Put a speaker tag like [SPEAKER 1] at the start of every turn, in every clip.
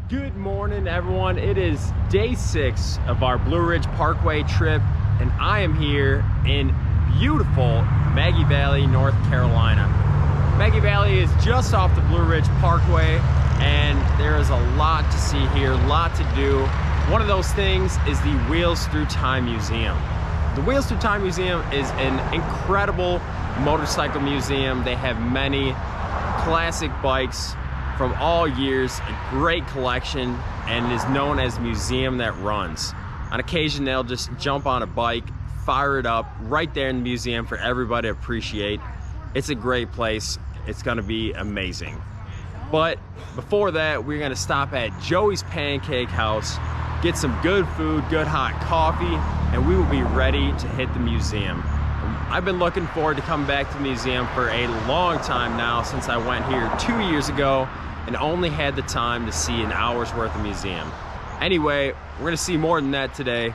[SPEAKER 1] Good morning, everyone. It is day 6 of our Blue Ridge Parkway trip, and I am here in beautiful Maggie Valley, North Carolina. Maggie Valley is just off the Blue Ridge Parkway, and there is a lot to see here, a lot to do. One of those things is the Wheels Through Time Museum. The Wheels Through Time Museum is an incredible motorcycle museum. They have many classic bikes from all years, a great collection, and is known as Museum That Runs. On occasion, they'll just jump on a bike, fire it up right there in the museum for everybody to appreciate. It's a great place. It's gonna be amazing. But before that, we're gonna stop at Joey's Pancake House, get some good food, good hot coffee, and we will be ready to hit the museum. I've been looking forward to coming back to the museum for a long time now, since I went here 2 years ago and only had the time to see an hour's worth of museum. Anyway, we're gonna see more than that today.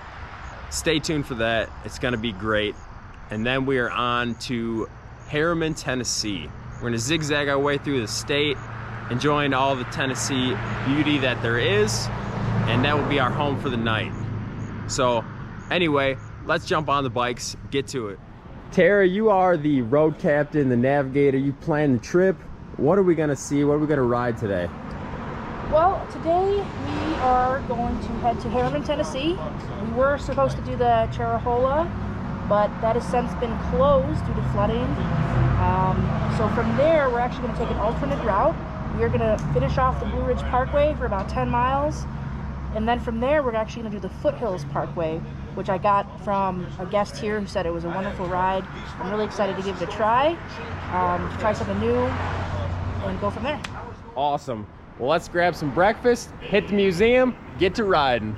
[SPEAKER 1] Stay tuned for that. It's gonna be great. And then we are on to Harriman, Tennessee. We're gonna zigzag our way through the state, enjoying all the Tennessee beauty that there is, and that will be our home for the night. So anyway, let's jump on the bikes, get to it. Tara, you are the road captain, the navigator. You plan the trip. What are we gonna see? What are we gonna ride today?
[SPEAKER 2] Well, today we are going to head to Harriman, Tennessee. We were supposed to do the Charahola, but that has since been closed due to flooding. So from there, we're actually gonna take an alternate route. We're gonna finish off the Blue Ridge Parkway for about 10 miles. And then from there, we're actually gonna do the Foothills Parkway, which I got from a guest here who said it was a wonderful ride. I'm really excited to give it a try something new, and go from there.
[SPEAKER 1] Awesome. Well, let's grab some breakfast, hit the museum, get to riding.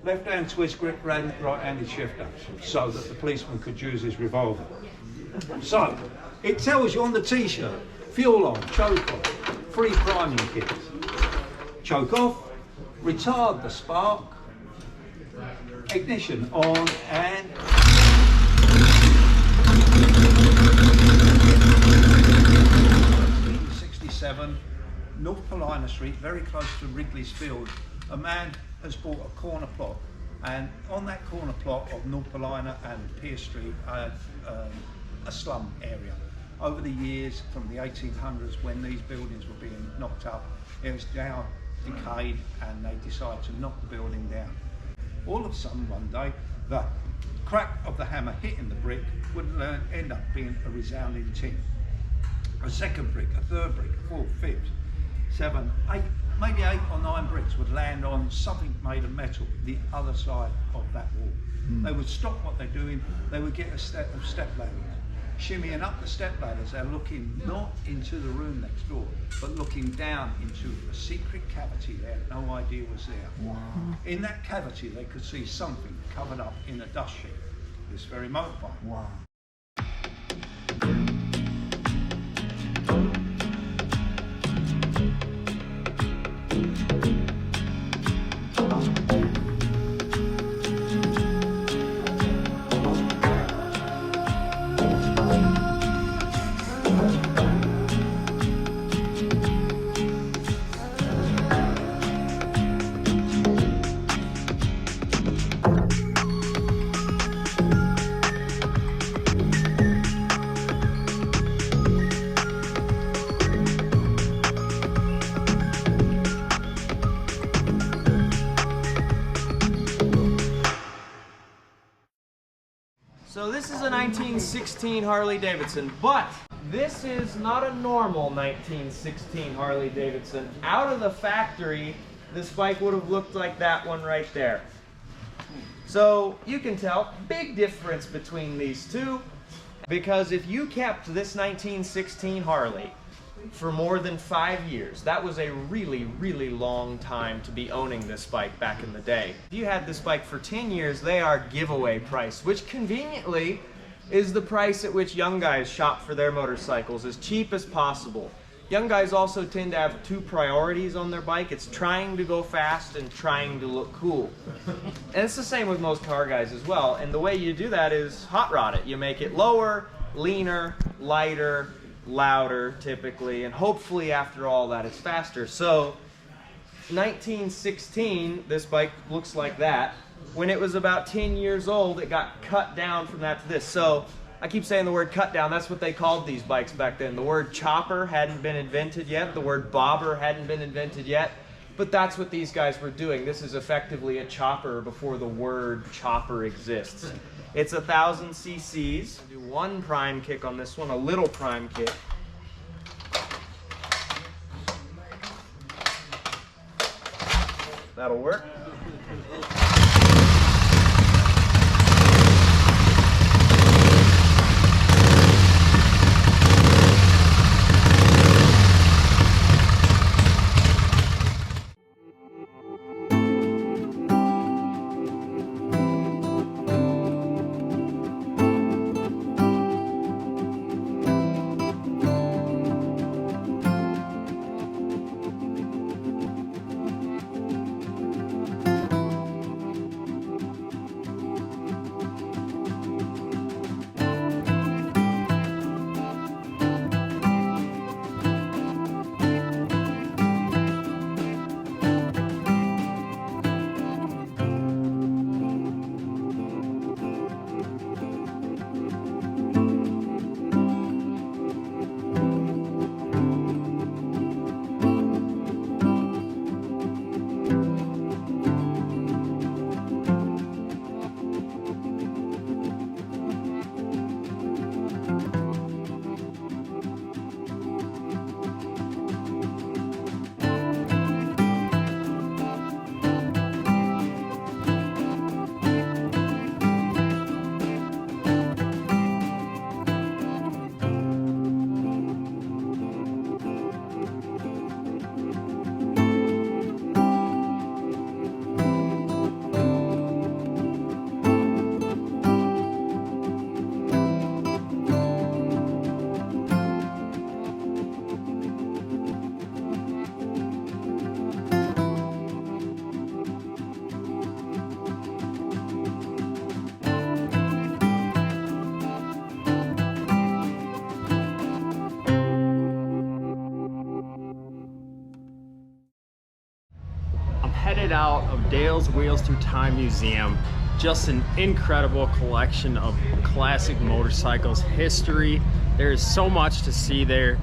[SPEAKER 3] Left-hand twist grip, right-handed shifter, so that the policeman could use his revolver. So, it tells you on the t-shirt, fuel on, choke off, free priming kit. Choke off, retard the spark, ignition on, and... 1967, North Paulina Street, very close to Wrigley's Field, a man has bought a corner plot, and on that corner plot of North Paulina and Pierce Street, a slum area. Over the years, from the 1800s, when these buildings were being knocked up, it was now decayed, and they decided to knock the building down. All of a sudden, one day, the crack of the hammer hitting the brick would end up being a resounding ting. A second brick, a third brick, a fourth, fifth, 7, 8, maybe 8 or 9 bricks would land on something made of metal, the other side of that wall. They would stop what they're doing, they would get a step ladders, shimmying up the step ladders. They're looking not into the room next door, but looking down into a secret cavity they had no idea was there. Wow. In that cavity, they could see something covered up in a dust sheet, this very motorbike. Wow.
[SPEAKER 1] this is a 1916 Harley-Davidson, but this is not a normal 1916 Harley-Davidson. Out of the factory, this bike would have looked like that one right there. So you can tell, big difference between these two, because if you kept this 1916 Harley for more than 5 years, that was a really, really long time to be owning this bike back in the day. If you had this bike for 10 years, they are giveaway price, which conveniently is the price at which young guys shop for their motorcycles, as cheap as possible. Young guys also tend to have two priorities on their bike. It's trying to go fast and trying to look cool. And it's the same with most car guys as well. And the way you do that is hot rod it. You make it lower, leaner, lighter, louder typically, and hopefully after all that it's faster. So 1916, this bike looks like that. When it was about 10 years old, it got cut down from that to this. So I keep saying the word cut down. That's what they called these bikes back then. The word chopper hadn't been invented yet. The word bobber hadn't been invented yet. But that's what these guys were doing. This is effectively a chopper before the word chopper exists. It's 1,000 cc's. Do one prime kick on this one, a little prime kick. That'll work. Headed out of Dale's Wheels Through Time Museum. Just an incredible collection of classic motorcycles, history. There is so much to see there,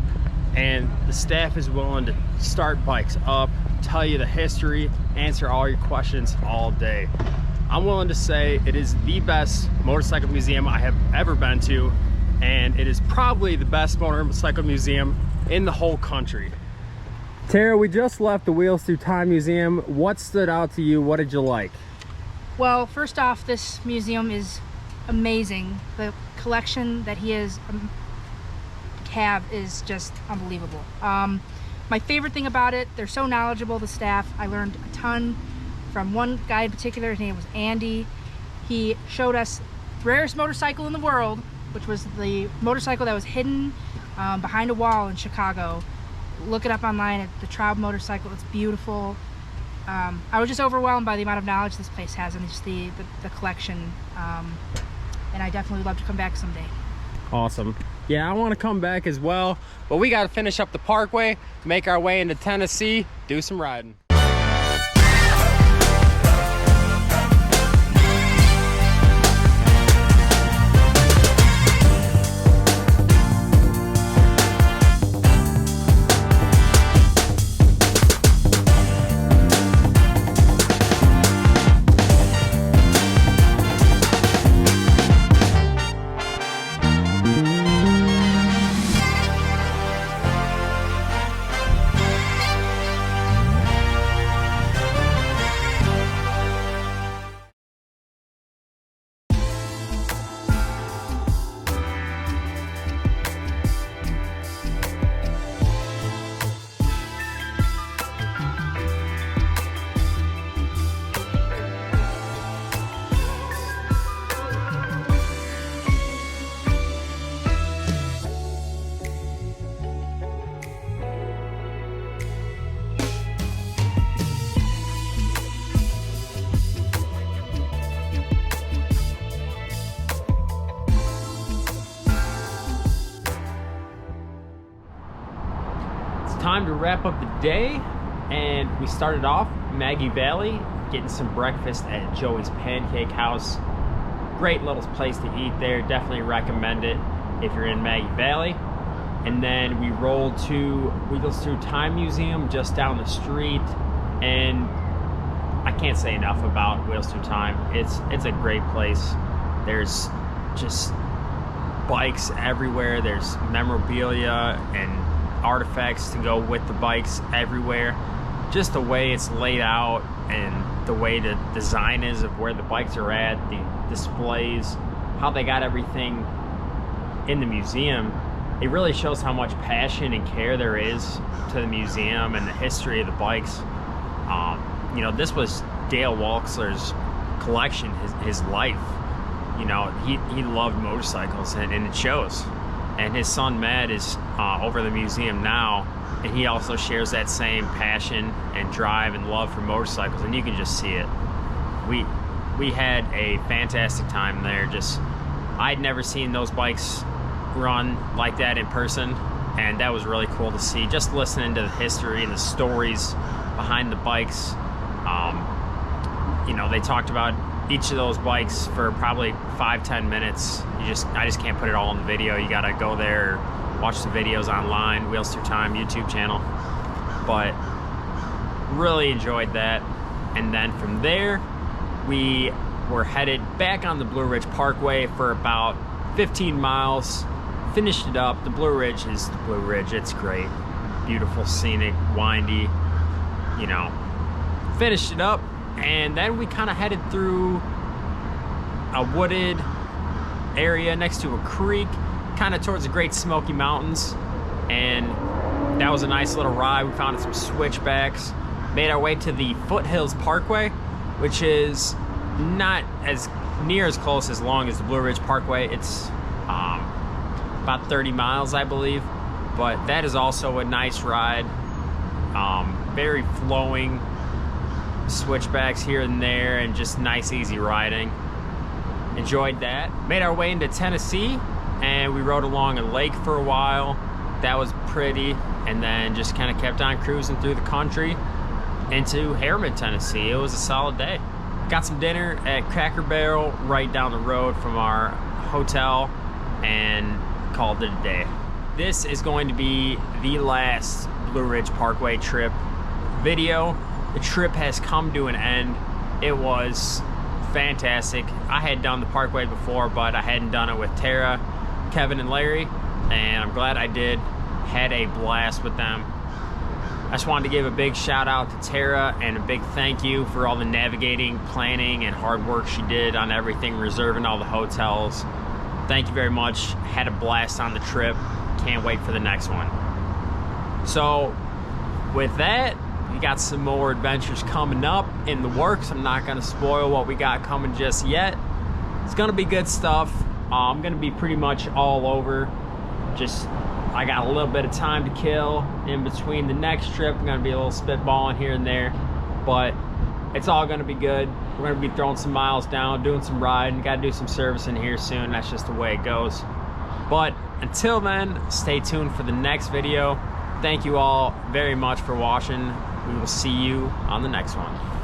[SPEAKER 1] and the staff is willing to start bikes up, tell you the history, answer all your questions all day. I'm willing to say it is the best motorcycle museum I have ever been to, and it is probably the best motorcycle museum in the whole country. Tara, we just left the Wheels Through Time Museum. What stood out to you? What did you like?
[SPEAKER 2] Well, first off, this museum is amazing. The collection that he has have is just unbelievable. My favorite thing about it, they're so knowledgeable, the staff. I learned a ton from one guy in particular. His name was Andy. He showed us the rarest motorcycle in the world, which was the motorcycle that was hidden behind a wall in Chicago. Look it up online at the Traub motorcycle. It's beautiful. I was just overwhelmed by the amount of knowledge this place has and just the collection. And I definitely would love to come back someday.
[SPEAKER 1] Awesome. Yeah, I want to come back as well, but we got to finish up the Parkway, make our way into Tennessee, do some riding. time to wrap up the day, and we started off Maggie Valley, getting some breakfast at Joey's Pancake House. Great little place to eat there, definitely recommend it if you're in Maggie Valley. And then we rolled to Wheels Through Time Museum just down the street, and I can't say enough about Wheels Through Time. It's a great place. There's just bikes everywhere. There's memorabilia and artifacts to go with the bikes everywhere. Just the way it's laid out and the way the design is of where the bikes are at, the displays, how they got everything in the museum. It really shows how much passion and care there is to the museum and the history of the bikes. You know, this was Dale Walksler's collection, his life. You know, he loved motorcycles, and it shows. And his son Matt is over the museum now, and he also shares that same passion and drive and love for motorcycles, and you can just see it. We had a fantastic time there. I'd never seen those bikes run like that in person, and that was really cool to see. Just listening to the history and the stories behind the bikes. You know, they talked about each of those bikes for probably 5-10 minutes. I just can't put it all in the video. You gotta go there, watch the videos online, Wheels Through Time YouTube channel. But really enjoyed that. And then from there, we were headed back on the Blue Ridge Parkway for about 15 miles. Finished it up. The Blue Ridge is the Blue Ridge. It's great. Beautiful, scenic, windy, you know. Finished it up, and then we kind of headed through a wooded area next to a creek, kind of towards the Great Smoky Mountains, and that was a nice little ride. We found some switchbacks, made our way to the Foothills Parkway, which is not as near as close as long as the Blue Ridge Parkway. It's about 30 miles, I believe, but that is also a nice ride. Very flowing switchbacks here and there, and just nice, easy riding. Enjoyed that. Made our way into Tennessee, and we rode along a lake for a while. That was pretty, and then just kind of kept on cruising through the country into Harriman, Tennessee. It was a solid day. Got some dinner at Cracker Barrel right down the road from our hotel, and called it a day. This is going to be the last Blue Ridge Parkway trip video. The trip has come to an end. It was fantastic. I had done the Parkway before, but I hadn't done it with Tara, Kevin, and Larry, and I'm glad I did. Had a blast with them. I just wanted to give a big shout out to Tara and a big thank you for all the navigating, planning, and hard work she did on everything, reserving all the hotels. Thank you very much. Had a blast on the trip. Can't wait for the next one. So with that, we got some more adventures coming up in the works. I'm not gonna spoil what we got coming just yet. It's gonna be good stuff. I'm gonna be pretty much all over. I got a little bit of time to kill in between the next trip. I'm gonna be a little spitballing here and there, but it's all gonna be good. We're gonna be throwing some miles down, doing some riding. Gotta do some servicing here soon. That's just the way it goes. But until then, stay tuned for the next video. Thank you all very much for watching. We will see you on the next one.